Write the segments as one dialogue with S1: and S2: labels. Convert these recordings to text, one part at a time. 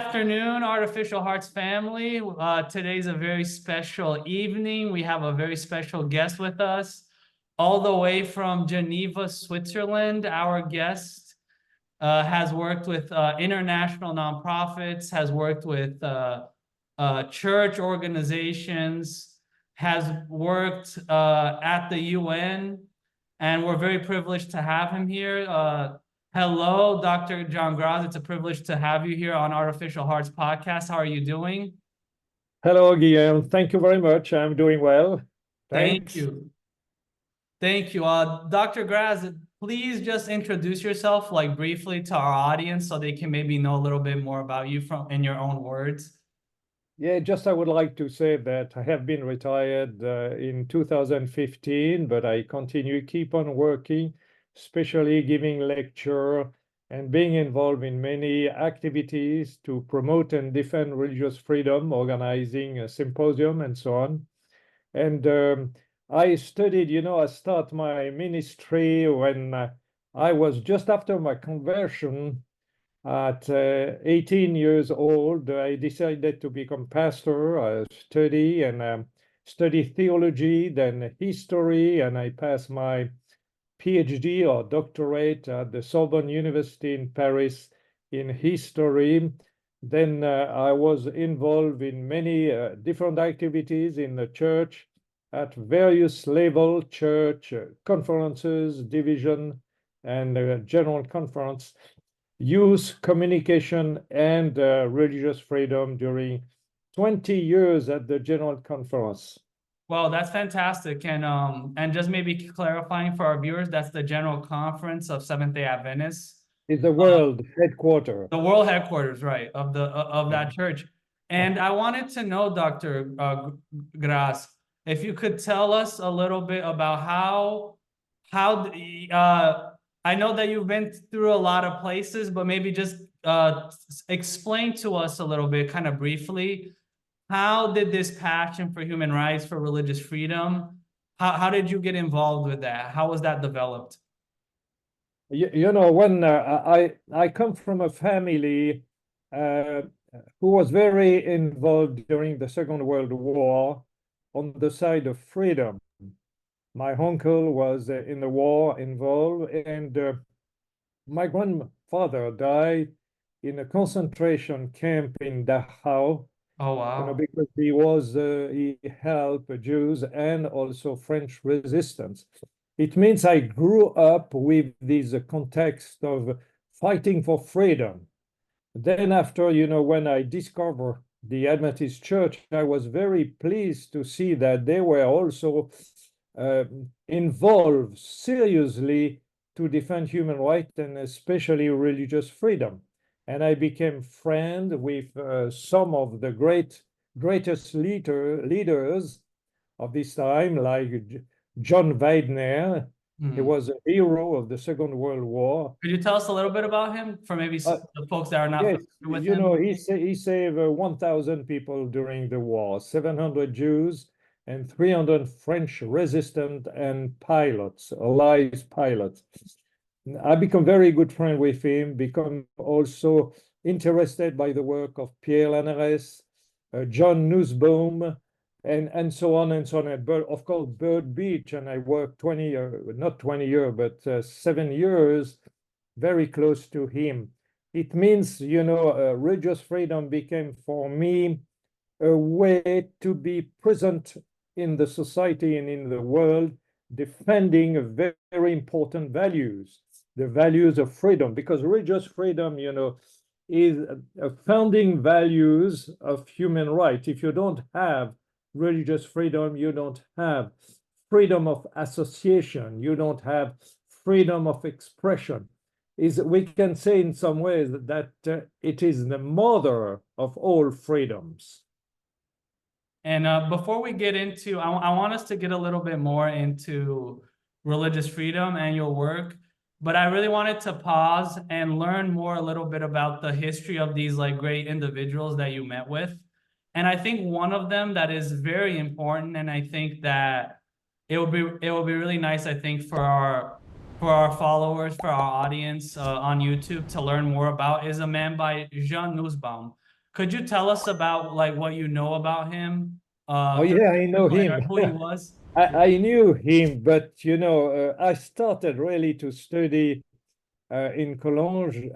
S1: afternoon, Artificial Hearts family. Today's a very special evening. We have a very special guest with us, all the way from Geneva, Switzerland. Our guest has worked with international nonprofits, has worked with church organizations, has worked at the UN, and we're very privileged to have him here. Hello, Dr. John Graz. It's a privilege to have you here on Artificial Hearts podcast. How are you doing?
S2: Hello, Guillaume. Thank you very much. I'm doing well.
S1: Thank you. Thank you. Dr. Graz, please just introduce yourself briefly to our audience so they can maybe know a little bit more about you in your own words.
S2: Yeah, I would like to say that I have been retired in 2015, but I keep on working, especially giving lecture and being involved in many activities to promote and defend religious freedom, organizing a symposium and so on. And I studied, I start my ministry when I was just after my conversion. At 18 years old, I decided to become pastor. I study theology, then history, and I passed my PhD or doctorate at the Sorbonne University in Paris in history. Then I was involved in many different activities in the church at various levels, church conferences, division, and general conference, youth communication, and religious freedom during 20 years at the General Conference.
S1: Well, that's fantastic. And just maybe clarifying for our viewers, that's the General Conference of Seventh-day Adventists.
S2: It's the world headquarters.
S1: The world headquarters, right, of that church. And I wanted to know, Dr. Graz, if you could tell us a little bit about how I know that you've been through a lot of places, but maybe just explain to us a little bit, kind of briefly, how did this passion for human rights, for religious freedom, how did you get involved with that? How was that developed?
S2: When I come from a family who was very involved during the Second World War on the side of freedom. My uncle was in the war involved, and my grandfather died in a concentration camp in Dachau.
S1: Oh, wow.
S2: Because he helped Jews and also French resistance. It means I grew up with this context of fighting for freedom. Then after, when I discovered the Adventist Church, I was very pleased to see that they were also involved seriously to defend human rights and especially religious freedom. And I became friend with some of the greatest leaders of this time, like John Weidner. He was a hero of the Second World War.
S1: Could you tell us a little bit about him for maybe the folks that are not familiar with him?
S2: He saved 1,000 people during the war, 700 Jews and 300 French resistant and pilots, allies pilots. I become very good friend with him, become also interested by the work of Pierre Lanares, John Nussbaum, and so on and so on. And of course, Bird Beach, and I worked 7 years, very close to him. It means, religious freedom became for me a way to be present in the society and in the world, defending very important values, the values of freedom, because religious freedom, is a founding values of human rights. If you don't have religious freedom, you don't have freedom of association, you don't have freedom of expression. We can say in some ways that it is the mother of all freedoms.
S1: And before we get into, I want us to get a little bit more into religious freedom and your work, but I really wanted to pause and learn more a little bit about the history of these great individuals that you met with. And I think one of them that is very important, and I think that it will be really nice, I think, for our followers, for our audience on YouTube to learn more about, is a man by Jean Nussbaum. Could you tell us about like what you know about him?
S2: Oh yeah, I know him.
S1: Who he was?
S2: I knew him, but I started really to study in Cologne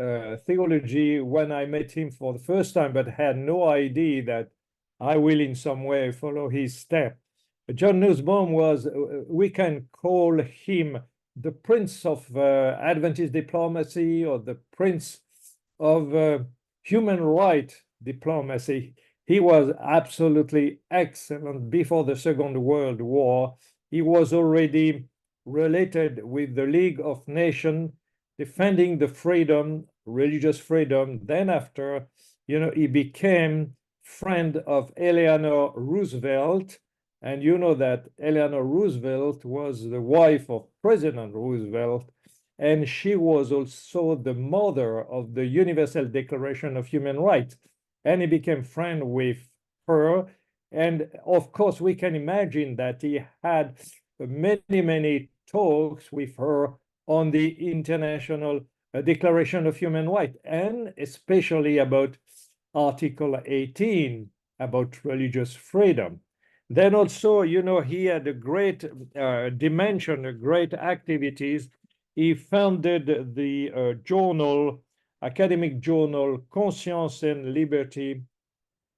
S2: theology when I met him for the first time, but had no idea that I will in some way follow his step. John Nussbaum was, we can call him the prince of Adventist diplomacy, or the prince of human rights diplomacy. He was absolutely excellent before the Second World War. He was already related with the League of Nations, defending the freedom, religious freedom. Then after, he became friend of Eleanor Roosevelt. And you know that Eleanor Roosevelt was the wife of President Roosevelt, and she was also the mother of the Universal Declaration of Human Rights. And he became friend with her. And of course, we can imagine that he had many, many talks with her on the International Declaration of Human Rights, and especially about Article 18, about religious freedom. Then also, he had a great dimension, great activities. He founded the academic journal, Conscience and Liberty.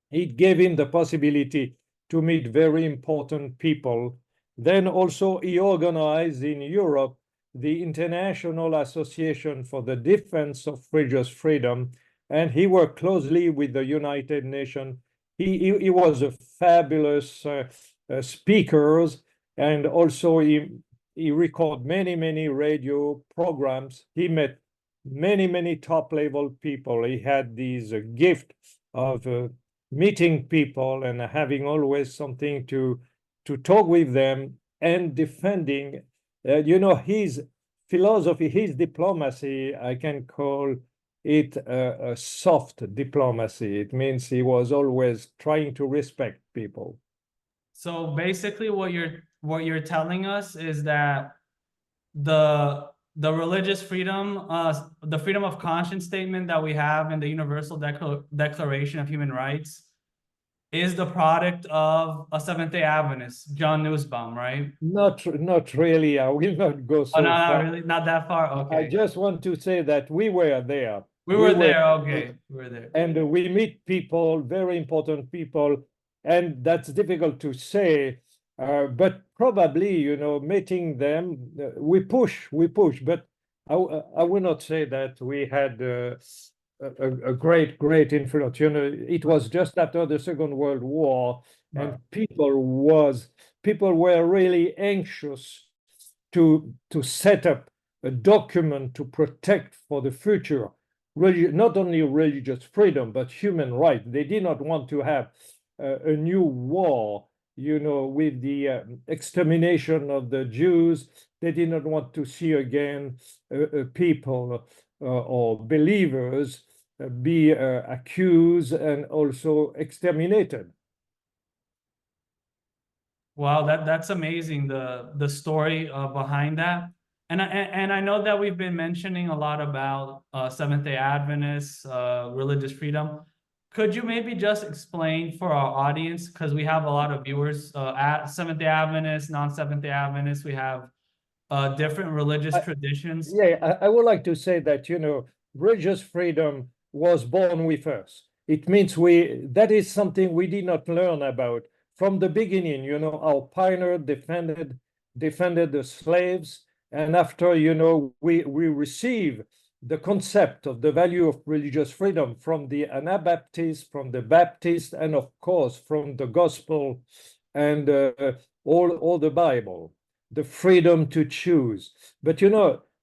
S2: It gave him the possibility to meet very important people. Then also he organized in Europe the International Association for the Defense of Religious Freedom, and he worked closely with the United Nations. He was a fabulous speaker, and also he recorded many radio programs. He met many top level people. He had this gift of meeting people and having always something to talk with them, and defending his philosophy, his diplomacy. I can call it a soft diplomacy. It means he was always trying to respect people.
S1: So basically what you're telling us is that the religious freedom, the freedom of conscience statement that we have in the Universal Declaration of Human Rights is the product of a Seventh-day Adventist, John Nussbaum, right?
S2: Not really. I will not go so
S1: no,
S2: far.
S1: really, not that far. Okay.
S2: I just want to say that we were there.
S1: We were there. Okay, we were there.
S2: And we meet people, very important people, and that's difficult to say. But probably, meeting them, we push. But I will not say that we had a great influence. It was just after the Second World War, and people were really anxious to set up a document to protect for the future not only religious freedom but human rights. They did not want to have a new war, with the extermination of the Jews. They did not want to see again people or believers be accused and also exterminated.
S1: Wow, that's amazing, the story behind that. And I know that we've been mentioning a lot about Seventh-day Adventists, religious freedom. Could you maybe just explain for our audience, because we have a lot of viewers at Seventh-day Adventists, non-Seventh-day Adventists, we have different religious traditions.
S2: Yeah, I would like to say that, religious freedom was born with us. It means that is something we did not learn about from the beginning. Our pioneer defended the slaves, and after, we receive the concept of the value of religious freedom from the Anabaptists, from the Baptists, and of course from the gospel and all the Bible, the freedom to choose. But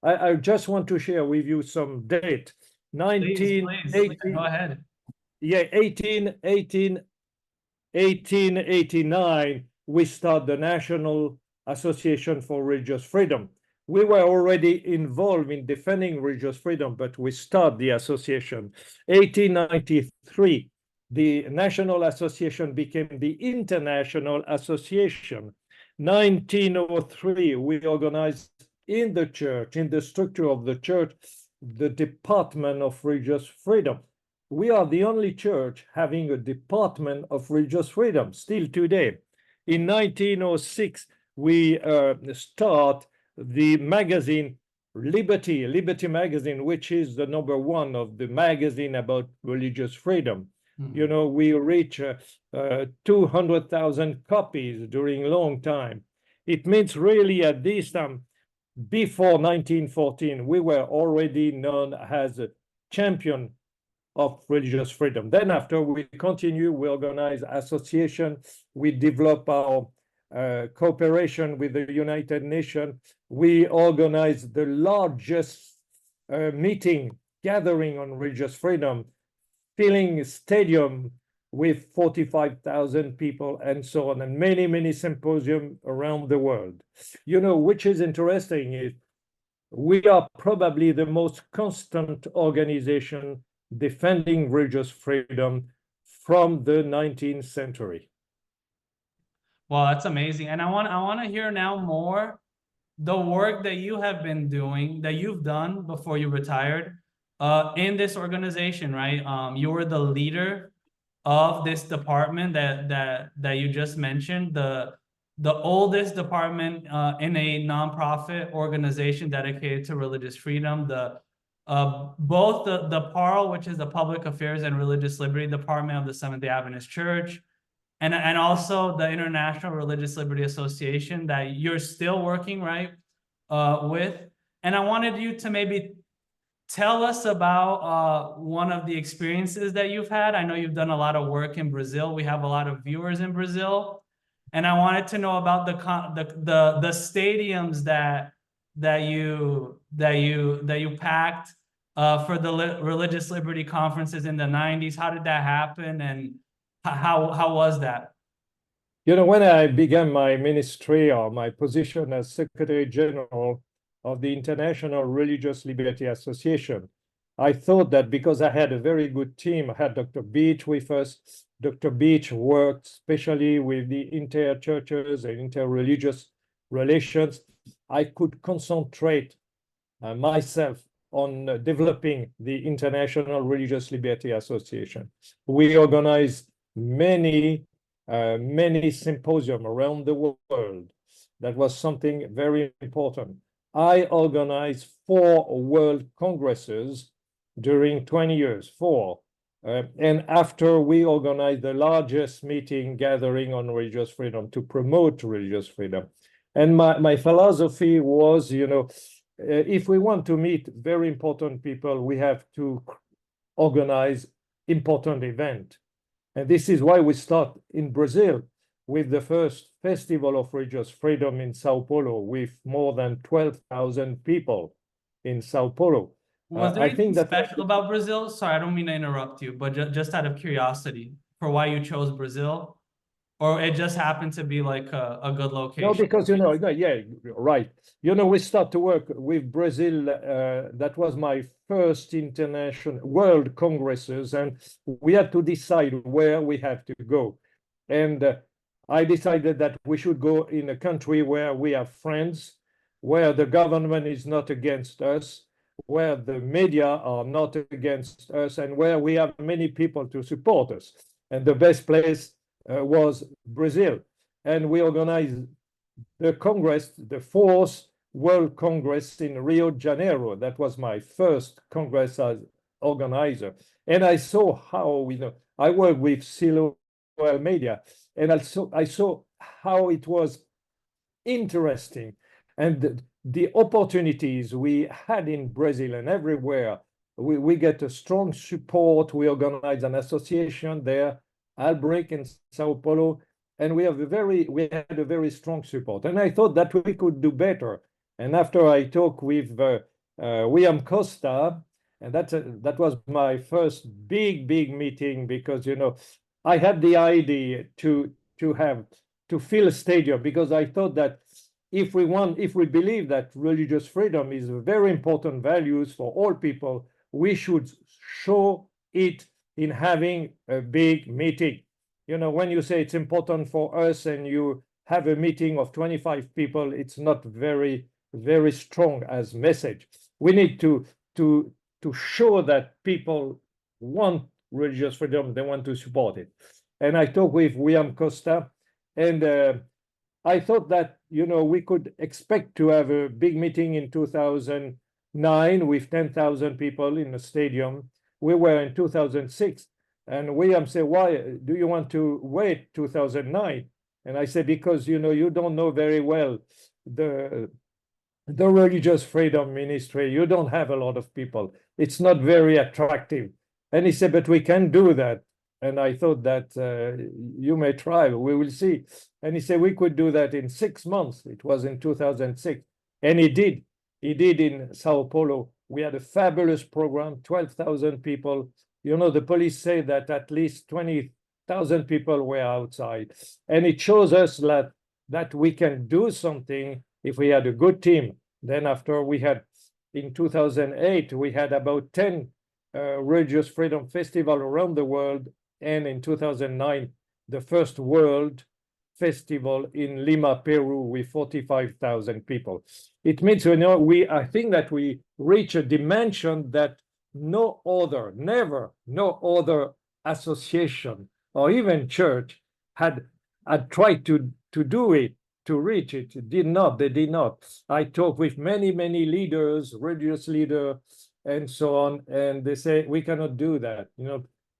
S2: I just want to share with you some date.
S1: Please, go ahead.
S2: Yeah, 1889, we start the National Association for Religious Freedom. We were already involved in defending religious freedom, but we start the association. 1893, the National Association became the International Association. 1903, we organized in the church, in the structure of the church, the Department of Religious Freedom. we are the only church having a department of religious freedom still today. In 1906, we start the magazine Liberty magazine, which is the #1 of the magazine about religious freedom. You know, we reach 200,000 copies during a long time. It means really at this time, before 1914, we were already known as a champion of religious freedom. Then after we continue, we organize association, we develop our cooperation with the United Nations. We organize the largest meeting gathering on religious freedom, filling a stadium with 45,000 people and so on, and many, many symposiums around the world. You know, which is interesting is we are probably the most constant organization defending religious freedom from the 19th century.
S1: Well, that's amazing. And I want to hear now more the work that you have been doing, that you've done before you retired in this organization, right? You were the leader of this department that you just mentioned, the oldest department in a nonprofit organization dedicated to religious freedom. Both the PARL, which is the Public Affairs and Religious Liberty Department of the Seventh-day Adventist Church, and also the International Religious Liberty Association that you're still working, right, with. And I wanted you to maybe tell us about one of the experiences that you've had. I know you've done a lot of work in Brazil. We have a lot of viewers in Brazil, and I wanted to know about the stadiums that you packed for the religious liberty conferences in the 90s. How did that happen, and how was that?
S2: You know, when I began my ministry or my position as Secretary General of the International Religious Liberty Association, I thought that because I had a very good team, I had Dr. Beach with us. Dr. Beach worked especially with the inter-churches and inter-religious relations. I could concentrate myself on developing the International Religious Liberty Association. We organized many symposiums around the world. That was something very important. I organized 4 world congresses during 20 years, 4. And after we organized the largest meeting gathering on religious freedom to promote religious freedom. And my philosophy was, you know, if we want to meet very important people, we have to organize important event. And this is why we start in Brazil with the first Festival of Religious Freedom in Sao Paulo with more than 12,000 people in Sao Paulo.
S1: Was there anything special about Brazil? Sorry, I don't mean to interrupt you, but just out of curiosity for why you chose Brazil, or it just happened to be like a good location?
S2: No, because, you know, yeah, right. You know, we start to work with Brazil. That was my first international world congresses, and we had to decide where we have to go. And I decided that we should go in a country where we have friends, where the government is not against us, where the media are not against us, and where we have many people to support us. And the best place was Brazil. And we organized the Congress, the 4th World Congress in Rio de Janeiro. That was my first Congress as organizer. And I saw how, you know, I work with Silo Media, and I saw how it was interesting. And the opportunities we had in Brazil and everywhere, we get a strong support. We organize an association there, Albrecht in Sao Paulo, and we had a very strong support. And I thought that we could do better. And after I talked with William Costa, and that was my first big meeting, because, you know, I had the idea to fill a stadium, because I thought that if we believe that religious freedom is a very important values for all people, we should show it in having a big meeting. You know, when you say it's important for us and you have a meeting of 25 people, it's not very strong as message. We need to show that people want religious freedom, they want to support it. And I talked with William Costa, and I thought that, we could expect to have a big meeting in 2009 with 10,000 people in a stadium. We were in 2006, and William said, why do you want to wait 2009? And I said, because, you don't know very well the religious freedom ministry. You don't have a lot of people. It's not very attractive. And he said, but we can do that. And I thought that you may try, we will see. And he said, we could do that in 6 months. It was in 2006. And he did. He did in Sao Paulo. We had a fabulous program, 12,000 people. The police say that at least 20,000 people were outside. And it shows us that we can do something if we had a good team. Then after we had, in 2008, we had about 10 religious freedom festival around the world. And in 2009, the first World Festival in Lima, Peru, with 45,000 people. It means, I think that we reach a dimension that no other association or even church had tried to do it, to reach it. They did not. I talked with many leaders, religious leaders, and so on, and they say, we cannot do that.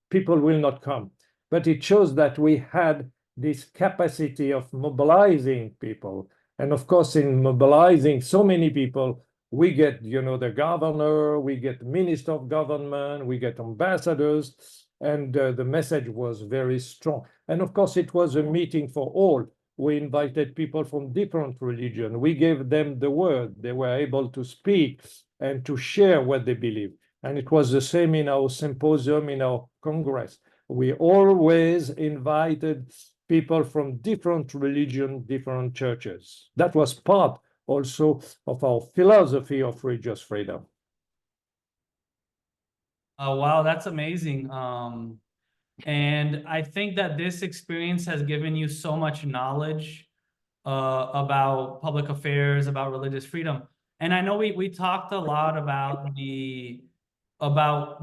S2: People will not come. But it shows that we had this capacity of mobilizing people. And of course, in mobilizing so many people, we get, the governor, we get minister of government, we get ambassadors, and the message was very strong. And of course, it was a meeting for all. We invited people from different religions. We gave them the word. They were able to speak and to share what they believe. And it was the same in our symposium, in our Congress. We always invited people from different religions, different churches. That was part also of our philosophy of religious freedom.
S1: Oh, wow, that's amazing. And I think that this experience has given you so much knowledge about public affairs, about religious freedom. And I know we talked a lot about the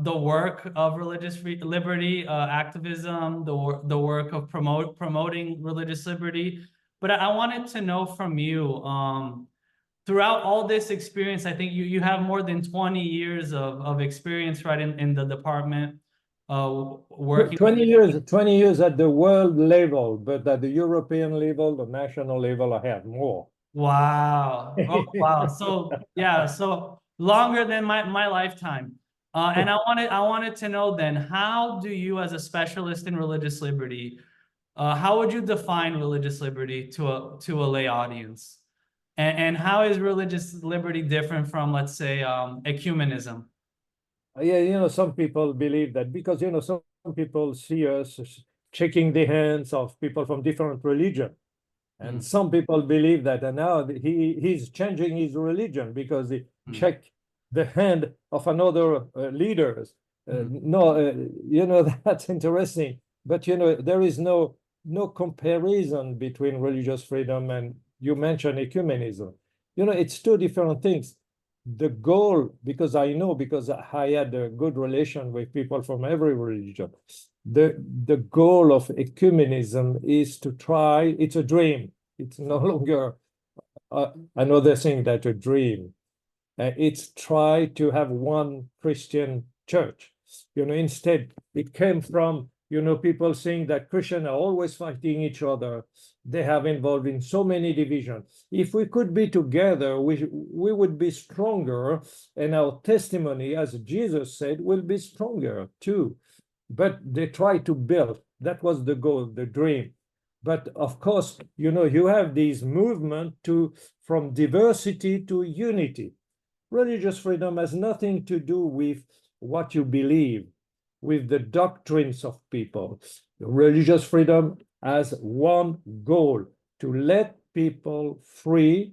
S1: work of religious liberty activism, the work of promoting religious liberty. But I wanted to know from you, throughout all this experience, I think you have more than 20 years of experience, right, in the department, working.
S2: 20 years at the world level, but at the European level, the national level, I have more.
S1: Wow. Oh, wow. So yeah, so longer than my lifetime. And I wanted to know then, how do you, as a specialist in religious liberty, how would you define religious liberty to a lay audience? And how is religious liberty different from, let's say, ecumenism?
S2: Yeah, some people believe that because, some people see us shaking the hands of people from different religions. And some people believe that, and now he's changing his religion because he checked the hand of another leaders. That's interesting. But, there is no comparison between religious freedom and, you mentioned, ecumenism. It's two different things. The goal, because I had a good relation with people from every religion, the goal of ecumenism is to try, it's a dream. It's no longer another thing that a dream. It's try to have one Christian church. Instead, it came from, people saying that Christians are always fighting each other. They have involved in so many divisions. If we could be together, we would be stronger, and our testimony, as Jesus said, will be stronger too. But they try to build. That was the goal, the dream. But of course, you have these movements from diversity to unity. Religious freedom has nothing to do with what you believe, with the doctrines of people. Religious freedom has one goal: to let people free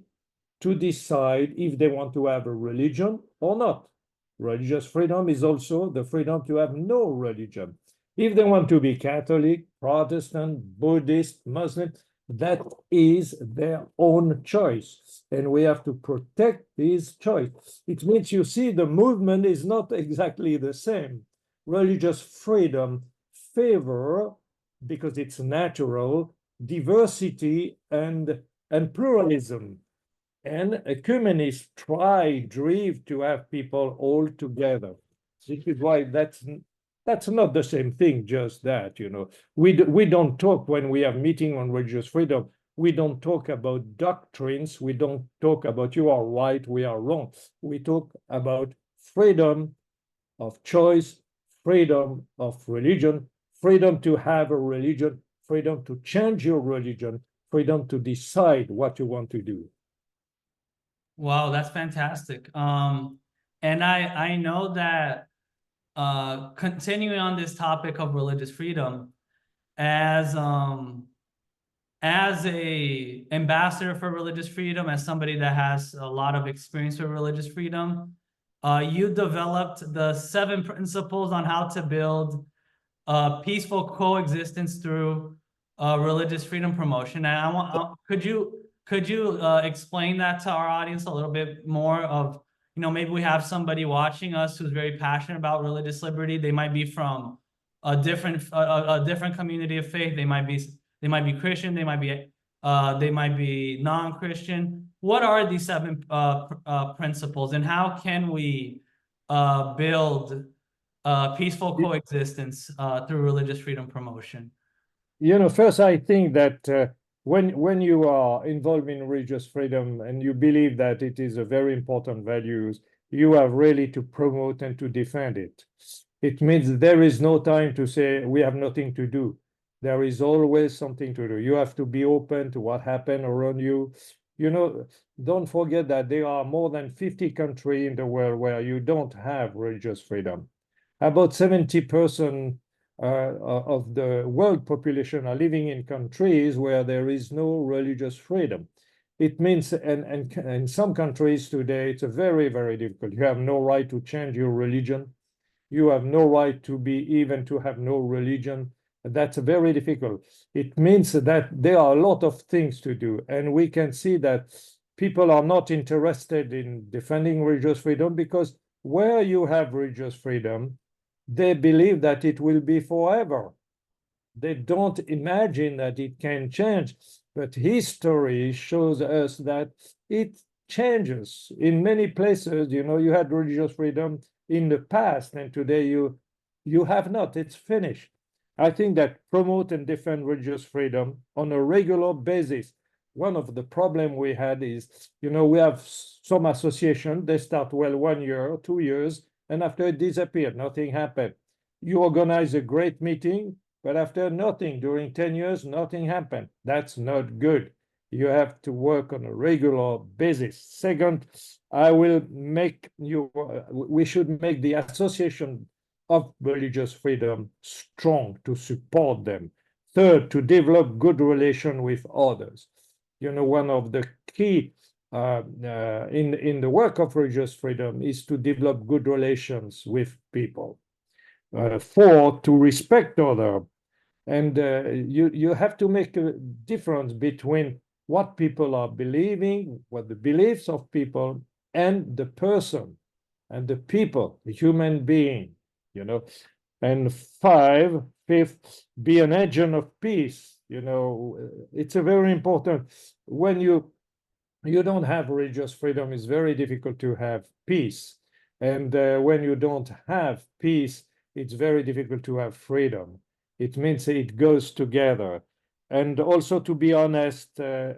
S2: to decide if they want to have a religion or not. Religious freedom is also the freedom to have no religion. If they want to be Catholic, Protestant, Buddhist, Muslim, that is their own choice. And we have to protect this choice. It means, you see, the movement is not exactly the same. religious freedom favor, because it's natural, diversity and pluralism. And ecumenists drive to have people all together. This is why that's not the same thing, just that, you know. We don't talk when we have meeting on religious freedom. We don't talk about doctrines. We don't talk about you are right, we are wrong. We talk about freedom of choice, freedom of religion, freedom to have a religion, freedom to change your religion, freedom to decide what you want to do.
S1: Wow, that's fantastic. And I know that continuing on this topic of religious freedom, as a ambassador for religious freedom, as somebody that has a lot of experience with religious freedom, you developed the 7 principles on how to build peaceful coexistence through religious freedom promotion. And I want, could you explain that to our audience a little bit more of, you know, maybe we have somebody watching us who's very passionate about religious liberty. They might be from a different community of faith. They might be Christian. They might be non-Christian. What are these 7 principles, and how can we build peaceful coexistence through religious freedom promotion?
S2: You know, first, I think that when you are involved in religious freedom and you believe that it is a very important value, you have really to promote and to defend it. It means there is no time to say we have nothing to do. There is always something to do. You have to be open to what happened around you. You know, don't forget that there are more than 50 countries in the world where you don't have religious freedom. About 70% of the world population are living in countries where there is no religious freedom. It means, and in some countries today, it's a very, very difficult. You have no right to change your religion. You have no right to to have no religion. That's very difficult. It means that there are a lot of things to do. And we can see that people are not interested in defending religious freedom, because where you have religious freedom, they believe that it will be forever. They don't imagine that it can change. But history shows us that it changes. In many places, you know, you had religious freedom in the past, and today you have not. It's finished. I think that promote and defend religious freedom on a regular basis. One of the problems we had is, you know, we have some association, they start well 1 year, 2 years, and after it disappeared, nothing happened. You organize a great meeting, but after nothing, during 10 years, nothing happened. That's not good. You have to work on a regular basis. Second, we should make the association of religious freedom strong, to support them. Third, to develop good relation with others. You know, one of the key in the work of religious freedom is to develop good relations with people. Four, to respect others. And you have to make a difference between what people are believing, what the beliefs of people, and the person, and the people, the human being, you know. And fifth, be an agent of peace. You know, it's a very important, when you don't have religious freedom, it's very difficult to have peace. And when you don't have peace, it's very difficult to have freedom. It means it goes together. And also to be honest,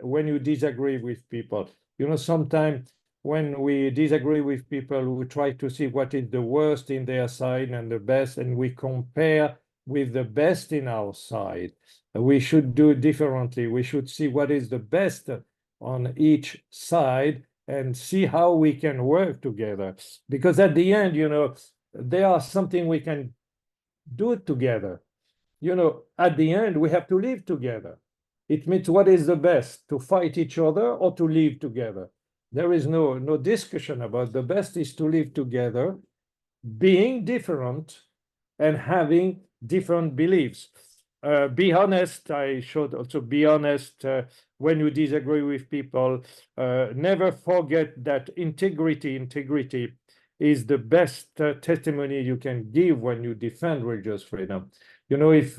S2: when you disagree with people, you know, sometimes when we disagree with people, we try to see what is the worst in their side and the best, and we compare with the best in our side. We should do it differently. We should see what is the best on each side and see how we can work together. Because at the end, you know, there are something we can do it together. You know, at the end, we have to live together. It means what is the best, to fight each other or to live together? There is no discussion about the best is to live together, being different and having different beliefs. Be honest. I should also be honest when you disagree with people. Never forget that integrity is the best testimony you can give when you defend religious freedom. You know, if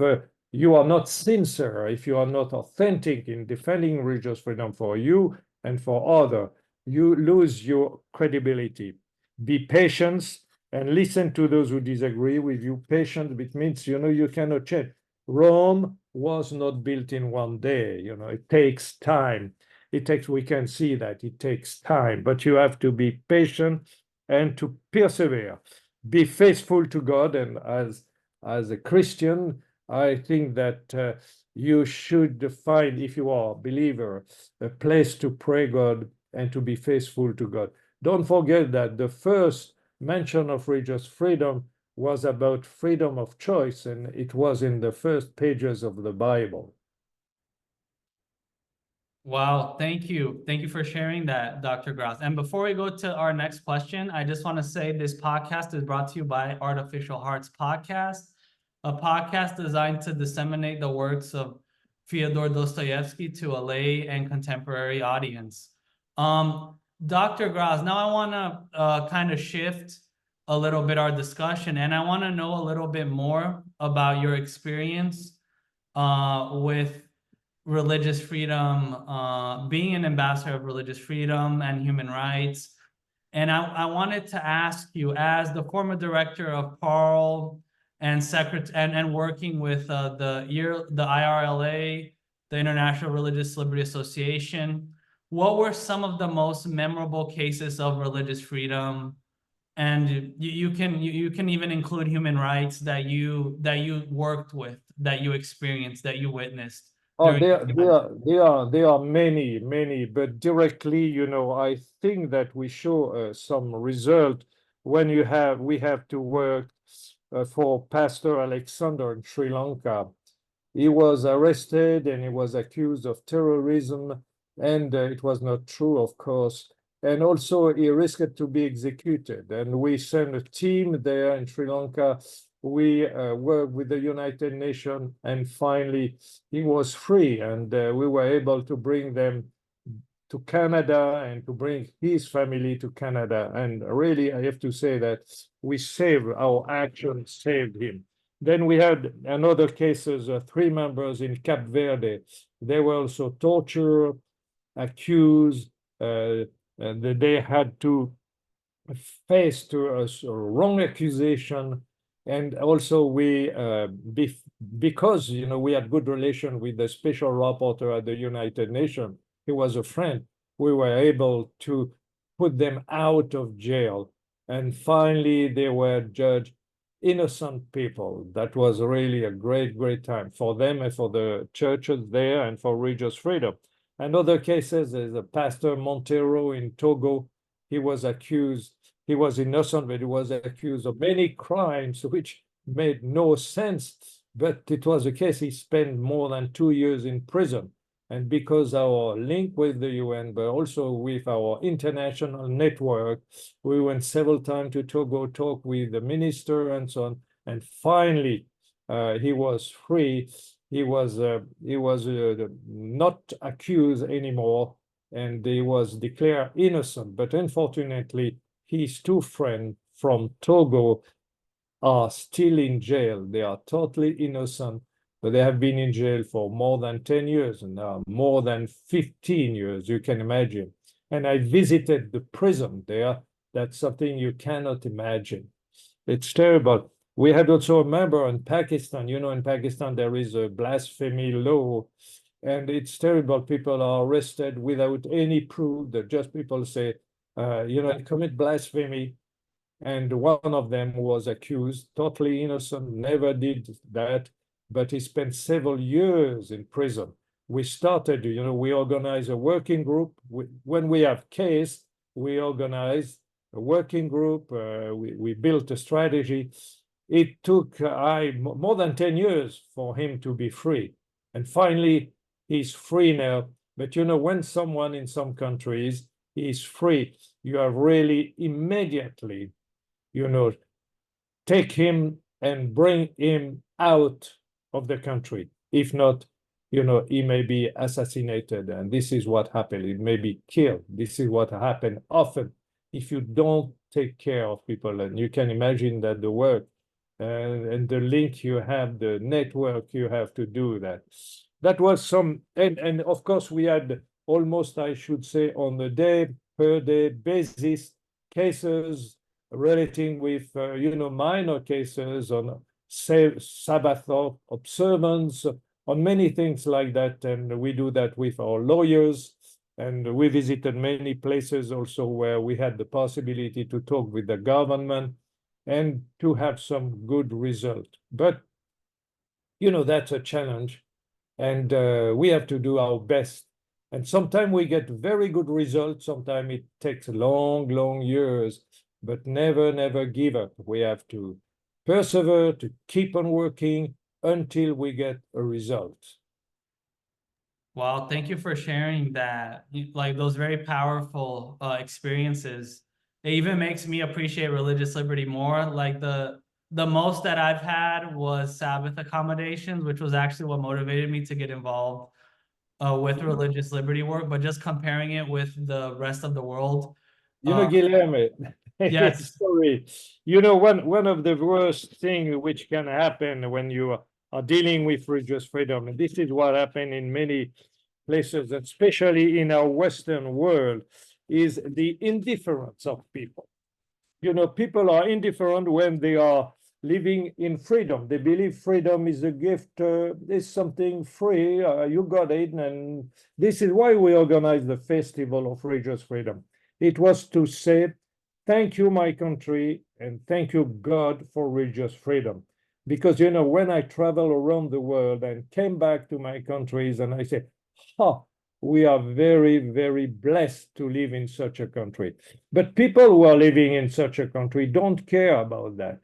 S2: you are not sincere, if you are not authentic in defending religious freedom for you and for others, you lose your credibility. Be patient and listen to those who disagree with you. Patience, it means, you know, you cannot change. Rome was not built in one day, you know, it takes time. It takes, we can see that it takes time, but you have to be patient and to persevere. Be faithful to God, and as a Christian, I think that you should find, if you are a believer, a place to pray God and to be faithful to God. Don't forget that the first mention of religious freedom was about freedom of choice, and it was in the first pages of the Bible.
S1: Wow, thank you. Thank you for sharing that, Dr. Graz. And before we go to our next question, I just want to say this podcast is brought to you by Artificial Hearts Podcast, a podcast designed to disseminate the works of Fyodor Dostoevsky to a lay and contemporary audience. Dr. Graz, now I want to kind of shift a little bit our discussion, and I want to know a little bit more about your experience with religious freedom, being an ambassador of religious freedom and human rights. And I wanted to ask you, as the former director of PARL and and working with the IRLA, the International Religious Liberty Association, what were some of the most memorable cases of religious freedom? And you can even include human rights that you worked with, that you experienced, that you witnessed.
S2: Oh, there are many, but directly, you know, I think that we show some result when we have to work for Pastor Alexander in Sri Lanka. He was arrested and he was accused of terrorism, and it was not true, of course. And also he risked to be executed. And we sent a team there in Sri Lanka. We worked with the United Nations, and finally he was free, and we were able to bring them to Canada and to bring his family to Canada. And really, I have to say that our action saved him. Then we had another cases, 3 members in Cape Verde. They were also tortured, accused, and they had to face to a wrong accusation. And also we, because, you know, we had good relation with the special rapporteur at the United Nations, he was a friend, we were able to put them out of jail. And finally, they were judged innocent people. That was really a great time for them and for the churches there and for religious freedom. And other cases, there's a Pastor Montero in Togo. He was accused, he was innocent, but he was accused of many crimes which made no sense. But it was a case, he spent more than 2 years in prison. And because our link with the UN, but also with our international network, we went several times to Togo, talk with the minister and so on. And finally, he was free. He was not accused anymore, and he was declared innocent. But unfortunately, his 2 friends from Togo are still in jail. They are totally innocent, but they have been in jail for more than 10 years and now more than 15 years, you can imagine. And I visited the prison there. That's something you cannot imagine. It's terrible. We had also a member in Pakistan. You know, in Pakistan, there is a blasphemy law, and it's terrible. People are arrested without any proof, that just people say, you know, commit blasphemy. And one of them was accused, totally innocent, never did that, but he spent several years in prison. We started, you know, we organize a working group. When we have case, we organize a working group. We built a strategy. It took more than 10 years for him to be free. And finally, he's free now. But you know, when someone in some countries is free, you have really immediately, you know, take him and bring him out of the country. If not, you know, he may be assassinated. And this is what happened. It may be killed. This is what happened often. if you don't take care of people. And you can imagine that the work and the link you have, the network you have to do that. That was some, and of course we had almost, I should say, on a day per day basis, cases relating with, minor cases on Sabbath observance, on many things like that. And we do that with our lawyers. And we visited many places also where we had the possibility to talk with the government and to have some good result. But, that's a challenge. And we have to do our best. And sometimes we get very good results. Sometimes it takes long, long years, but never, never give up. We have to persevere, to keep on working until we get a result.
S1: Well, thank you for sharing that, like those very powerful experiences. It even makes me appreciate religious liberty more. Like the most that I've had was Sabbath accommodations, which was actually what motivated me to get involved with religious liberty work. But just comparing it with the rest of the world,
S2: Guilherme,
S1: yes,
S2: sorry. One of the worst things which can happen when you are dealing with religious freedom, and this is what happened in many places, especially in our Western world, is the indifference of people. People are indifferent when they are living in freedom. They believe freedom is a gift, is something free, you got it. And this is why we organize the Festival of Religious Freedom. It was to say, thank you, my country, and thank you, God, for religious freedom. Because, when I travel around the world and came back to my countries and I say, we are very, very blessed to live in such a country. But people who are living in such a country don't care about that.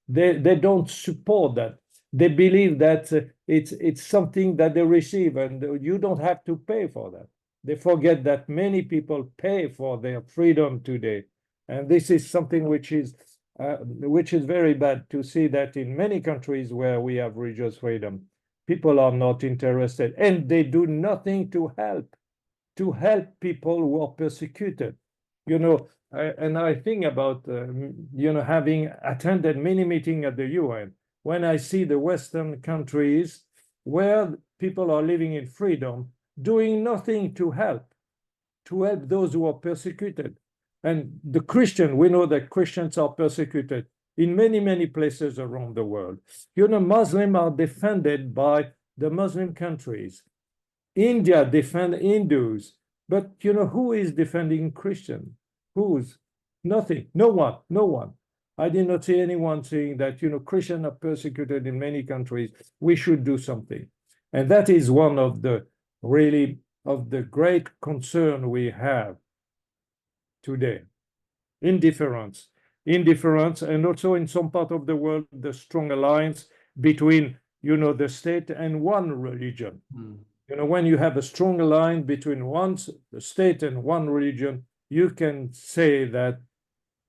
S2: They don't support that. They believe that it's something that they receive and you don't have to pay for that. They forget that many people pay for their freedom today. And this is something which is very bad to see that in many countries where we have religious freedom, people are not interested and they do nothing to help people who are persecuted. And I think about, having attended many meetings at the UN, when I see the Western countries where people are living in freedom, doing nothing to help those who are persecuted. And the Christian, we know that Christians are persecuted in many, many places around the world. Muslims are defended by the Muslim countries. India defend Hindus. But, who is defending Christians? Who's? Nothing. No one. I did not see anyone saying that, Christians are persecuted in many countries. We should do something. And that is one of the great concern we have today. Indifference, and also in some part of the world, the strong alliance between, the state and one religion. When you have a strong alliance between the state and one religion, you can say that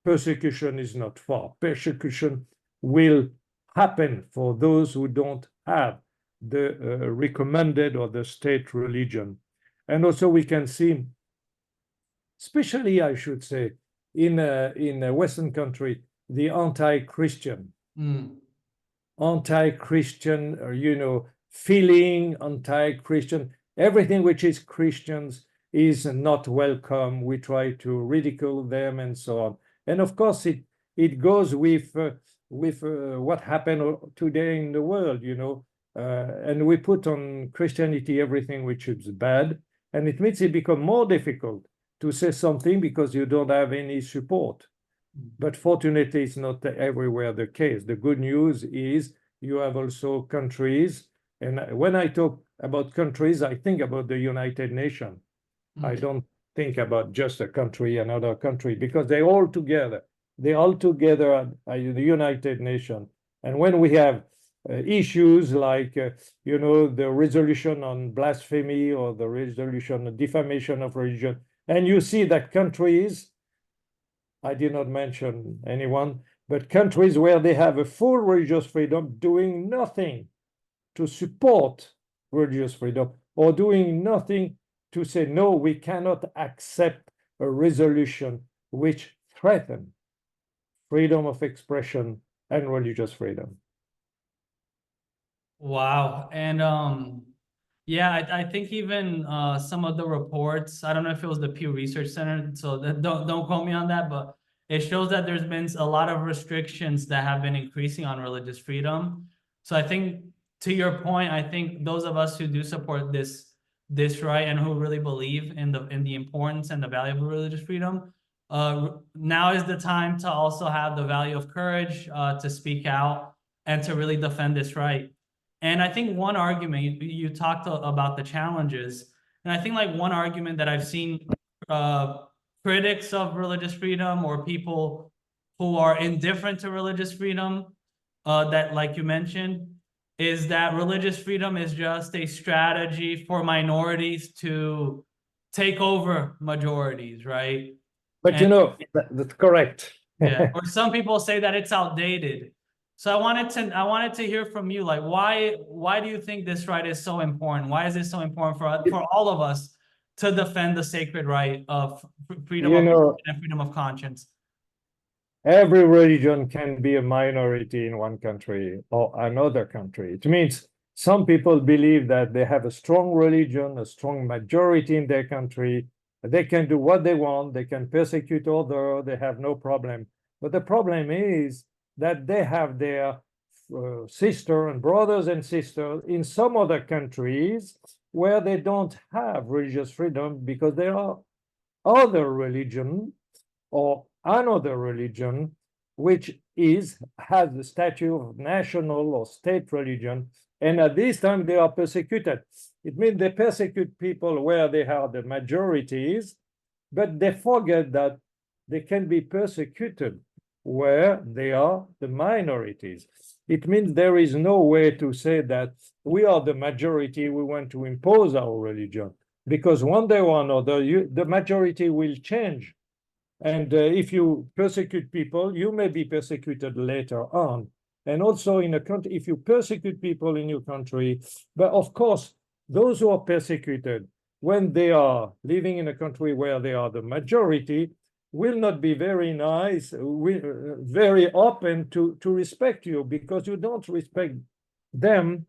S2: persecution is not far. Persecution will happen for those who don't have the recommended or the state religion. And also we can see, especially I should say, in a Western country, the anti-Christian, feeling, anti-Christian, everything which is Christians is not welcome. We try to ridicule them and so on. And of course, it goes with what happened today in the world, and we put on Christianity everything which is bad, and it makes it become more difficult to say something because you don't have any support. But fortunately, it's not everywhere the case. The good news is you have also countries, and when I talk about countries, I think about the United Nations. I don't think about just a country, another country, because they're all together. They're all together at the United Nations. And when we have issues like, the resolution on blasphemy or the resolution on defamation of religion, and you see that countries, I did not mention anyone, but countries where they have a full religious freedom doing nothing to support religious freedom or doing nothing to say, no, we cannot accept a resolution which threaten freedom of expression and religious freedom.
S1: Wow. And yeah, I think even some of the reports, I don't know if it was the Pew Research Center, so don't quote me on that, but it shows that there's been a lot of restrictions that have been increasing on religious freedom. So I think, to your point, I think those of us who do support this right and who really believe in the importance and the value of religious freedom, now is the time to also have the value of courage to speak out and to really defend this right. And I think one argument, you talked about the challenges, and I think like one argument that I've seen critics of religious freedom or people who are indifferent to religious freedom, that, like you mentioned, is that religious freedom is just a strategy for minorities to take over majorities, right?
S2: But you know, that's correct.
S1: Yeah, or some people say that it's outdated. So I wanted to hear from you, like why do you think this right is so important? Why is it so important for all of us to defend the sacred right of freedom of religion and freedom of conscience?
S2: Every religion can be a minority in one country or another country. It means some people believe that they have a strong religion, a strong majority in their country. They can do what they want. They can persecute others. They have no problem. But the problem is that they have their sister and brothers and sisters in some other countries where they don't have religious freedom because there are other religion or another religion which has the status of national or state religion, and at this time they are persecuted. It means they persecute people where they are the majorities, but they forget that they can be persecuted where they are the minorities. It means there is no way to say that we are the majority, we want to impose our religion, because one day or another, the majority will change. And if you persecute people, you may be persecuted later on. And also in a country, if you persecute people in your country, but of course, those who are persecuted, when they are living in a country where they are the majority, will not be very nice, very open to respect you, because you don't respect them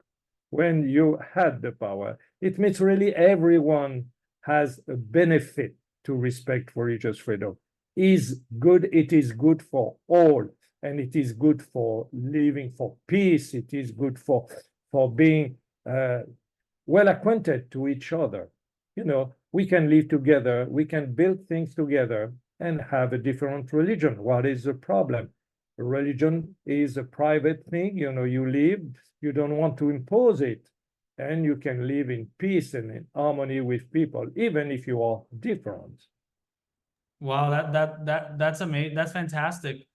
S2: when you had the power. It means really everyone has a benefit to respect religious freedom. Is good, it is good for all, and it is good for living for peace, it is good for being well acquainted to each other. You know, we can live together, we can build things together and have a different religion. What is the problem? Religion is a private thing, you know, you live, you don't want to impose it, and you can live in peace and in harmony with people, even if you are different.
S1: Wow, that's amazing. That's fantastic.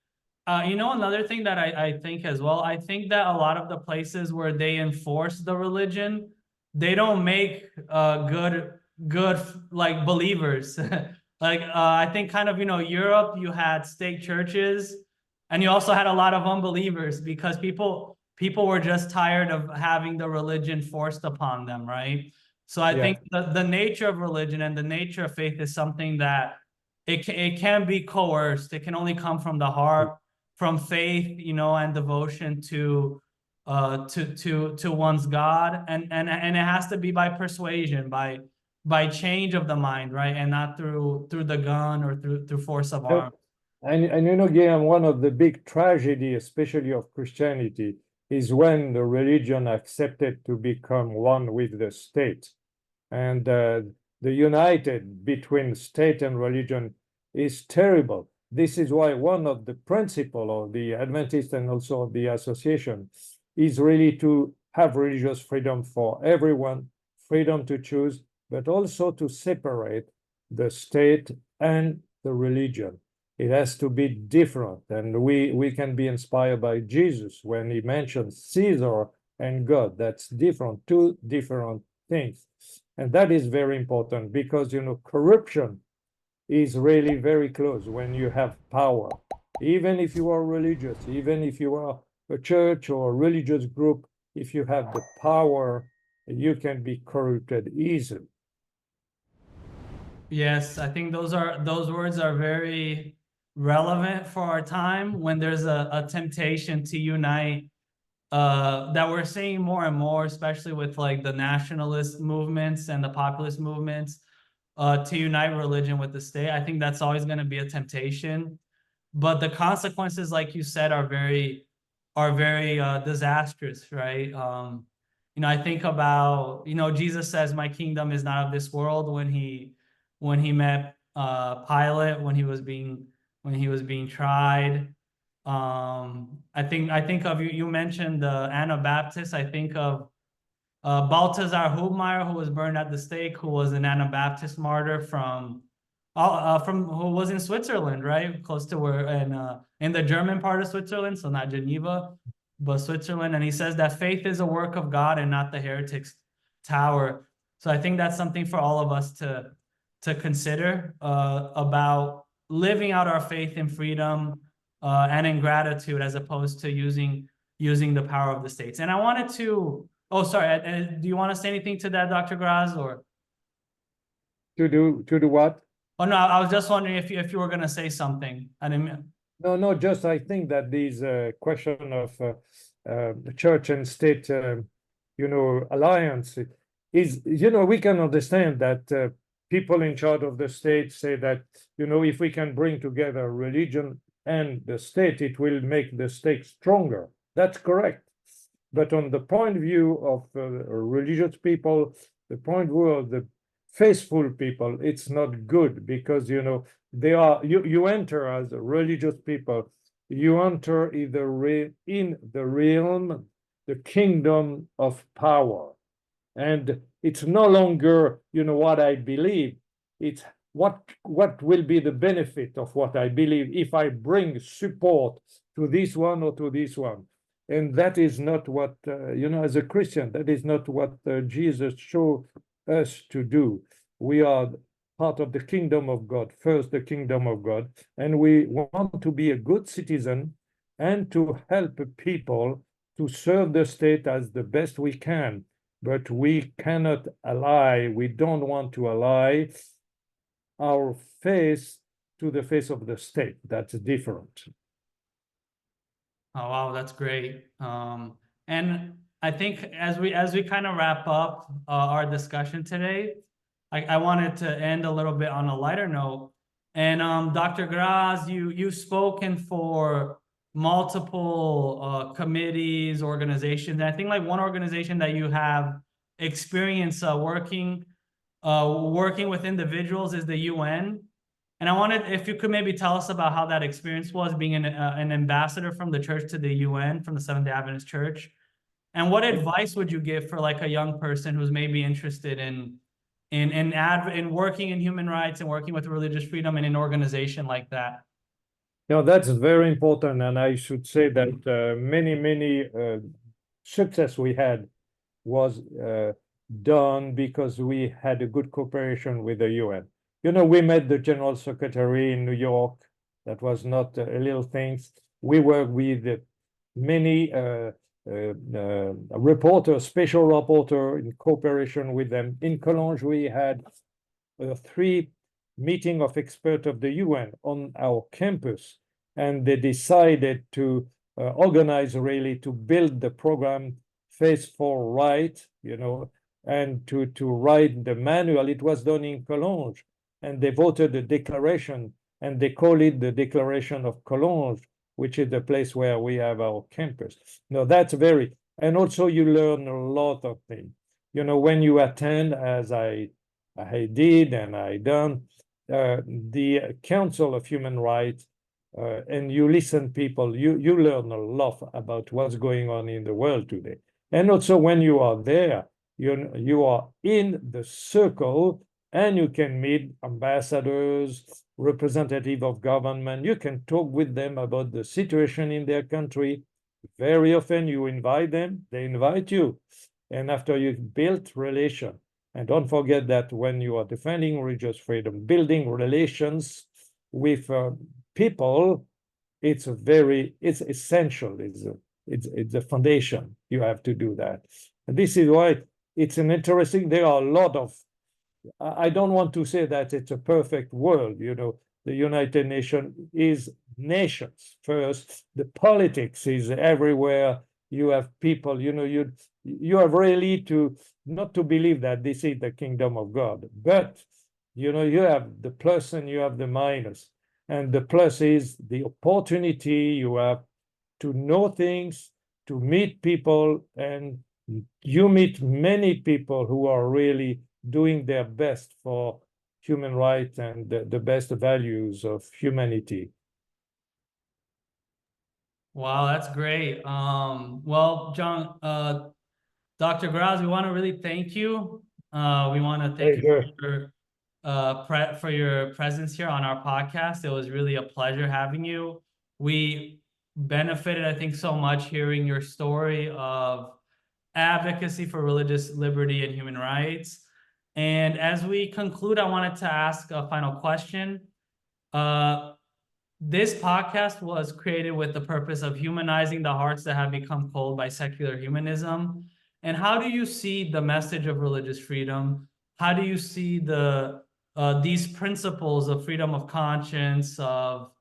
S1: You know, another thing that I think as well, I think that a lot of the places where they enforce the religion, they don't make good like believers. Like I think kind of, you know, Europe, you had state churches, and you also had a lot of unbelievers because people were just tired of having the religion forced upon them, right? So I think the nature of religion and the nature of faith is something that it can be coerced. It can only come from the heart, from faith, you know, and devotion to one's God, and it has to be by persuasion, by change of the mind, right, and not through the gun or through force of arms.
S2: And you know, Guillaume, one of the big tragedy, especially of Christianity, is when the religion accepted to become one with the state, and the united between state and religion is terrible. This is why one of the principles of the Adventist and also of the association is really to have religious freedom for everyone, freedom to choose, but also to separate the state and the religion. It has to be different, and we can be inspired by Jesus when he mentions Caesar and God. That's different, two different things. And that is very important because, you know, corruption is really very close when you have power. Even if you are religious, even if you are a church or a religious group, if you have the power, you can be corrupted easily.
S1: Yes, I think those words are very, relevant for our time when there's a temptation to unite that we're seeing more and more, especially with like the nationalist movements and the populist movements, to unite religion with the state. I think that's always going to be a temptation, but the consequences, like you said, are very disastrous, right? I think about, Jesus says, "My kingdom is not of this world," when he met Pilate, when he was being tried. I think of you mentioned the Anabaptists. I think of Balthasar Hubmaier, who was burned at the stake, who was an Anabaptist martyr from who was in Switzerland, right, close to where, in the German part of Switzerland, so not Geneva, but Switzerland. And he says that faith is a work of God and not the heretic's tower. So I think that's something for all of us to consider about living out our faith in freedom and in gratitude, as opposed to using the power of the states. And I wanted to, oh, sorry, do you want to say anything to that, Dr. Graz, or?
S2: To do what?
S1: Oh, no, I was just wondering if you were going to say something. I didn't.
S2: No, just I think that this question of church and state, alliance is, we can understand that people in charge of the state say that, if we can bring together religion and the state, it will make the state stronger. That's correct. But on the point of view of religious people, the point of view of the faithful people, it's not good, because they are, you enter as religious people, you enter in the realm, the kingdom of power, and it's no longer what I believe, it's what will be the benefit of what I believe if I bring support to this one or to this one. And that is not what as a Christian, that is not what Jesus showed us to do. We are part of the kingdom of God, first the kingdom of God, and we want to be a good citizen and to help people to serve the state as the best we can. But we cannot ally, we don't want to ally our faith to the faith of the state. That's different.
S1: Oh, wow, that's great. And I think as we kind of wrap up our discussion today, I wanted to end a little bit on a lighter note. And Dr. Graz, you've spoken for multiple committees, organizations. And I think like one organization that you have experience working with individuals is the UN. And I wanted, if you could maybe tell us about how that experience was being an ambassador from the church to the UN, from the Seventh-day Adventist Church. And what advice would you give for like a young person who's maybe interested in working in human rights and working with religious freedom in an organization like that?
S2: That's very important. And I should say that many success we had was done because we had a good cooperation with the UN. We met the General Secretary in New York. That was not a little things. We worked with many reporters, special reporter, in cooperation with them. In Cologne, we had 3 meetings of experts of the UN on our campus, and they decided to organize really to build the program Faith for Right, and to write the manual. It was done in Cologne, and they voted a declaration, and they call it the Declaration of Cologne, which is the place where we have our campus. That's very, and also you learn a lot of things. When you attend, as I did and I done, the Council of Human Rights, and you listen people, you learn a lot about what's going on in the world today. And also when you are there, you are in the circle, and you can meet ambassadors, representative of government. You can talk with them about the situation in their country. Very often you invite them, they invite you. And after you've built relation, and don't forget that when you are defending religious freedom, building relations with people, it's essential. It's a foundation. You have to do that. And this is why it's an interesting, there are a lot of, I don't want to say that it's a perfect world, the United Nations is nations first. The politics is everywhere. You have people, you have really to not to believe that this is the kingdom of God, but you have the plus and you have the minus. And the plus is the opportunity you have to know things, to meet people, and you meet many people who are really doing their best for human rights and the best values of humanity.
S1: Wow, that's great. Well, John, Dr. Graz, we want to really thank you. We want to thank you for your presence here on our podcast. It was really a pleasure having you. We benefited, I think, so much hearing your story of advocacy for religious liberty and human rights. And as we conclude, I wanted to ask a final question. This podcast was created with the purpose of humanizing the hearts that have become cold by secular humanism. And how do you see the message of religious freedom? How do you see these principles of freedom of conscience, of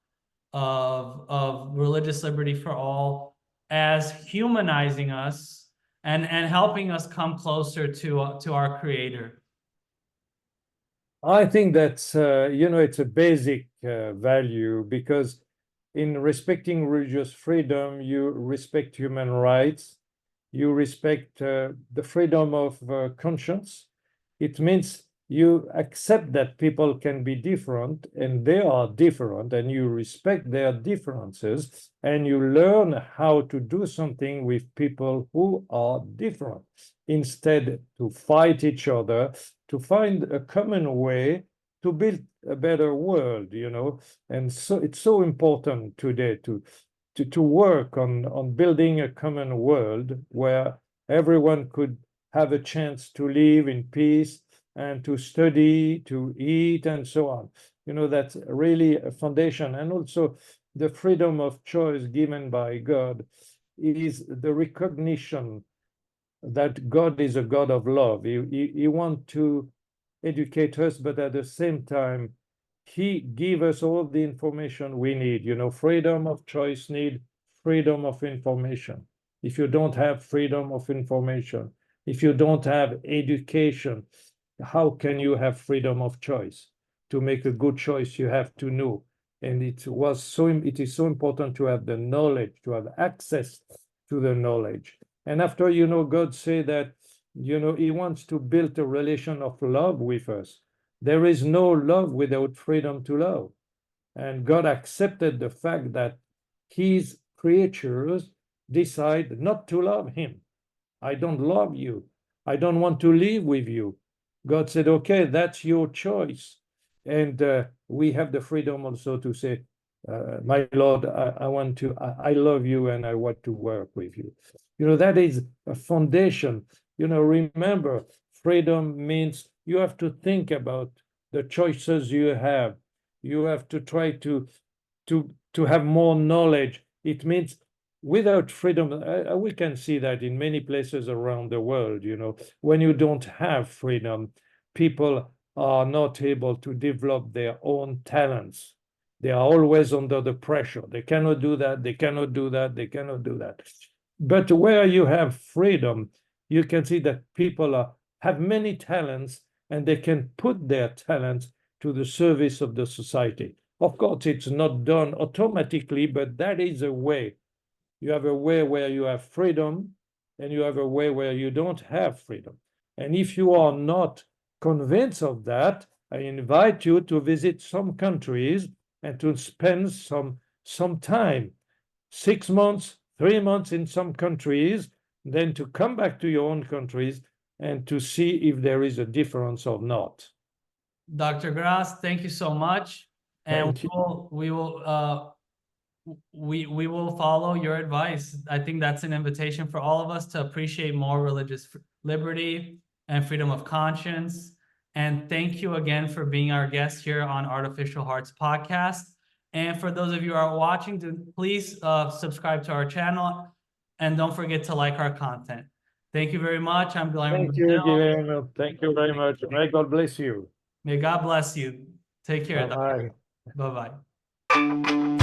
S1: religious liberty for all, as humanizing us and helping us come closer to our Creator?
S2: I think that's, it's a basic value, because in respecting religious freedom, you respect human rights, you respect the freedom of conscience. It means you accept that people can be different and they are different, and you respect their differences, and you learn how to do something with people who are different, instead to fight each other, to find a common way to build a better world, And so it's so important today to work on building a common world where everyone could have a chance to live in peace and to study, to eat, and so on. That's really a foundation. And also the freedom of choice given by God is the recognition that God is a God of love. He wants to educate us, but at the same time, he gives us all the information we need. Freedom of choice need freedom of information. If you don't have freedom of information, if you don't have education, how can you have freedom of choice? To make a good choice, you have to know. And it is so important to have the knowledge, to have access to the knowledge. And after, God said that, he wants to build a relation of love with us. There is no love without freedom to love. And God accepted the fact that his creatures decide not to love him. I don't love you. I don't want to live with you. God said, okay, that's your choice. And we have the freedom also to say, my Lord, I love you and I want to work with you. That is a foundation. Remember, freedom means you have to think about the choices you have. You have to try to have more knowledge. It means without freedom, we can see that in many places around the world, when you don't have freedom, people are not able to develop their own talents. They are always under the pressure. They cannot do that, they cannot do that, they cannot do that. But where you have freedom, you can see that people have many talents, and they can put their talents to the service of the society. Of course, it's not done automatically, but that is a way. You have a way where you have freedom, and you have a way where you don't have freedom. And if you are not convinced of that, I invite you to visit some countries and to spend some time, 6 months, 3 months in some countries, then to come back to your own countries and to see if there is a difference or not.
S1: Dr. Graz, thank you so much. And we will follow your advice. I think that's an invitation for all of us to appreciate more religious liberty and freedom of conscience. And thank you again for being our guest here on Artificial Hearts podcast. And for those of you who are watching, please subscribe to our channel and don't forget to like our content. Thank you very much. I'm Guillermo.
S2: Thank you, Guillermo. Thank you very much. May God bless you.
S1: May God bless you. Take care.
S2: Bye-bye.
S1: Bye-bye.